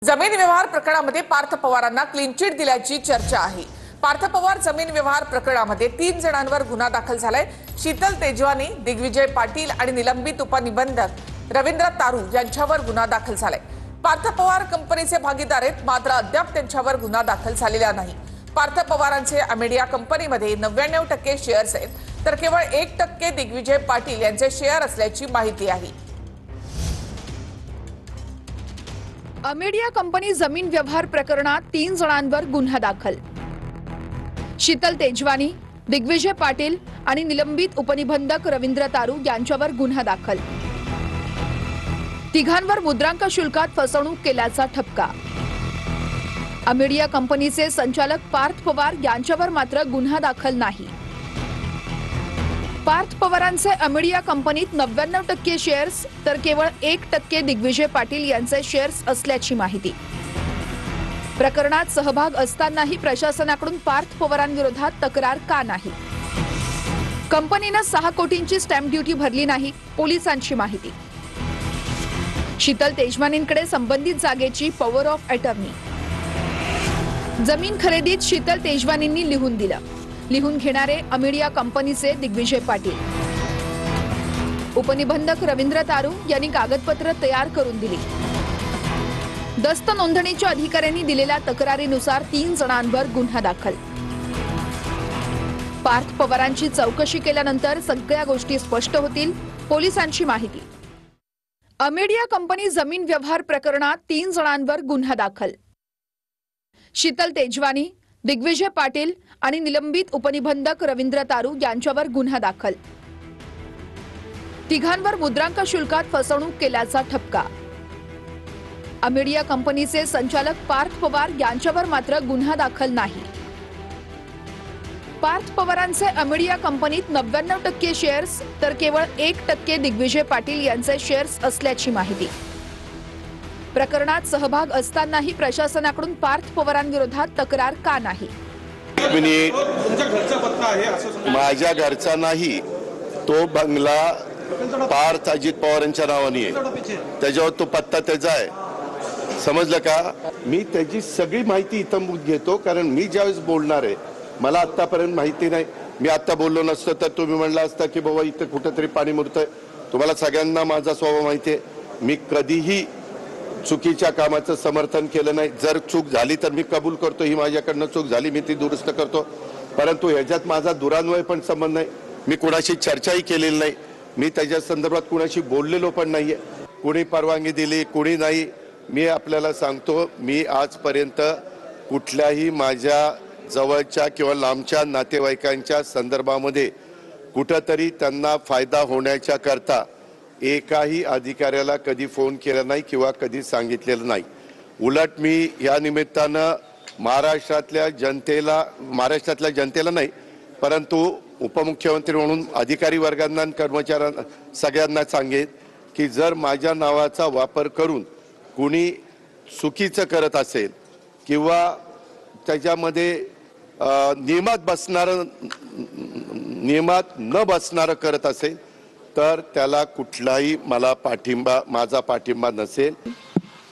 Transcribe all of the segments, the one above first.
जमीन व्यवहार प्रकरणामध्ये पार्थ पवारांना क्लीन चिट दिल्याची चर्चा आहे। पार्थ पवार जमीन व्यवहार प्रकरणामध्ये 3 जणांवर गुन्हा दाखल झालाय। शीतल तेजवानी, दिग्विजय पाटील आणि निलंबित उपनिबंधक रवींद्र तारू यांच्यावर गुन्हा दाखल झालाय। पार्थ पवार कंपनीचे भागीदार आहेत, मात्र अद्याप त्यांच्यावर गुन्हा दाखल झालेला नाही। पार्थ पवारांचे अमेडिया कंपनीमध्ये 99% शेअर्स आहेत, तर केवळ 1% दिग्विजय पाटील यांचे शेअर असल्याची माहिती आहे। अमेडिया कंपनी जमीन व्यवहार प्रकरणात 3 जणांवर गुन्हा दाखल। शीतल तेजवानी, दिग्विजय पाटील आणि निलंबित उपनिबंधक रवींद्र तारू यांच्यावर गुन्हा दाखल। तिघांवर मुद्रांक शुल्कात फसवणूक केल्याचा ठपका। अमेडिया कंपनीचे संचालक पार्थ पवार यांच्यावर मात्र गुन्हा दाखल नाही। पार्थ पवारांचे अमेडिया कंपनीत 99% शेअर्स, तर केवळ 1% दिग्विजय पाटील यांचे शेअर्स असल्याची माहिती। प्रकरणात सहभाग असतानाही प्रशासनाकडून पार्थ पवारांविरोधात तक्रार का नाही? कंपनीने 6 कोटींची स्टॅम्प ड्युटी भरली नाही, पोलिसांची माहिती। शीतल तेजवानींकडे संबंधित जागेची पॉवर ऑफ अटर्नी। जमीन खरेदीत शीतल तेजवानींनी लिहून दिलं। लिहून घेणारे अमेडिया कंपनीचे दिग्विजय पाटील। उपनिबंधक रवींद्र तारू यांनी कागदपत्र तयार करून दिली। दस्त नोंदणीच्या अधिकाऱ्यांनी दिलेल्या तक्रारीनुसार 3 जणांवर गुन्हा दाखल। पार्थ पवारांची चौकशी केल्यानंतर सगळ्या गोष्टी स्पष्ट होतील, पोलिसांची माहिती। अमेडिया कंपनी जमीन व्यवहार प्रकरणात 3 जणांवर गुन्हा दाखल। शीतल तेजवानी, दिग्विजय पाटील आणि निलंबित उपनिबंधक रवींद्र तारू यांच्यावर गुन्हा दाखल। तिघांवर मुद्रांक शुल्कात फसवणूक केल्याचा ठपका। अमेडिया कंपनीचे संचालक पार्थ पवार यांच्यावर मात्र गुन्हा दाखल नाही। पार्थ पवारांचे अमेडिया कंपनीत 99% शेअर्स, तर केवळ 1% दिग्विजय पाटील यांचे शेअर्स असल्याची माहिती। प्रकरणात सहभाग असतानाही प्रशासनाकडून पार्थ पवारांविरोधात तक्रार का नाही? माझ्या घरचा नाही, तो बंगला पार्थ अजित पवारांच्या नावाने आहे, त्याच्यावर तो पत्ता त्याचा आहे, समजलं का? मी त्याची सगळी माहिती इथं घेतो, कारण मी ज्यावेळेस बोलणार आहे मला आतापर्यंत माहिती नाही। मी आता बोललो नसतो तर तुम्ही म्हणला असता की बाबा इथं कुठेतरी पाणी मुरतंय। तुम्हाला सगळ्यांना माझा स्वभाव माहिती आहे, मी कधीही चुकीच्या कामाचं समर्थन केलं नाही। जर चूक झाली तर मी कबूल करतो, ही माझ्याकडनं चूक झाली, मी ती दुरुस्त करतो, परंतु ह्याच्यात माझा दुरान्वय पण संबंध नाही। मी कुणाशी चर्चाही केलेली नाही, मी त्याच्या संदर्भात कुणाशी बोललेलो पण नाहीये। कुणी परवानगी दिली कुणी नाही, मी आपल्याला सांगतो, मी आजपर्यंत कुठल्याही माझ्या जवळच्या किंवा लांबच्या नातेवाईकांच्या संदर्भामध्ये कुठंतरी त्यांना फायदा होण्याच्या करता एकाही अधिकाऱ्याला कधी फोन केला नाही किंवा कधी सांगितलेलं नाही। उलट मी या निमित्तानं महाराष्ट्रातल्या जनतेला नाही, परंतु उपमुख्यमंत्री म्हणून अधिकारी वर्गांना आणि कर्मचाऱ्यांना सगळ्यांना सांगेन की जर माझ्या नावाचा वापर करून कुणी चुकीचं करत असेल किंवा त्याच्यामध्ये नियमात न बसणारं करत असेल तर त्याला कुठलाही माझा पाठिंबा नसेल।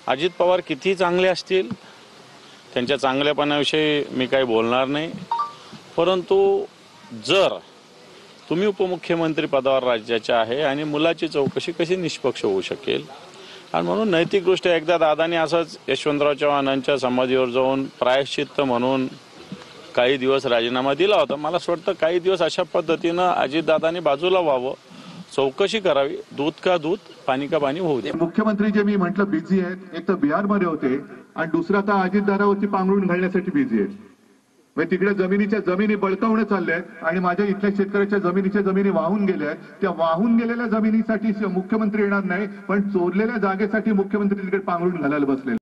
अजित पवार किती चांगले असतील, त्यांच्या चांगल्यापणाविषयी मी काही बोलणार नाही, परंतु जर तुम्ही उपमुख्यमंत्री पदावर राज्याच्या आहे आणि मुलाची चौकशी कशी निष्पक्ष होऊ शकेल? आणि म्हणून नैतिकदृष्ट्या एकदा दादानी असंच यशवंतराव चव्हाणांच्या समाधीवर जाऊन प्रायश्चित्त म्हणून काही दिवस राजीनामा दिला होता। मला असं वाटतं काही दिवस अशा पद्धतीनं अजितदादांनी बाजूला व्हावं, चौकशी करावी, दूध का दूध पाणी का पाणी होऊ दे। मुख्यमंत्री जे मी म्हटलं बिझी आहेत, एक तर बिहारमध्ये होते आणि दुसरा आता अजितदादावरती पांघरून घालण्यासाठी बिझी आहेत। म्हणजे तिकडे जमिनी बळकावणे चालले आहेत आणि माझ्या इथल्या शेतकऱ्याच्या जमिनी वाहून गेल्या आहेत। त्या वाहून गेलेल्या जमिनीसाठी मुख्यमंत्री येणार नाही, पण चोरलेल्या जागेसाठी मुख्यमंत्री तिकडे पांघरून घालायला बसले।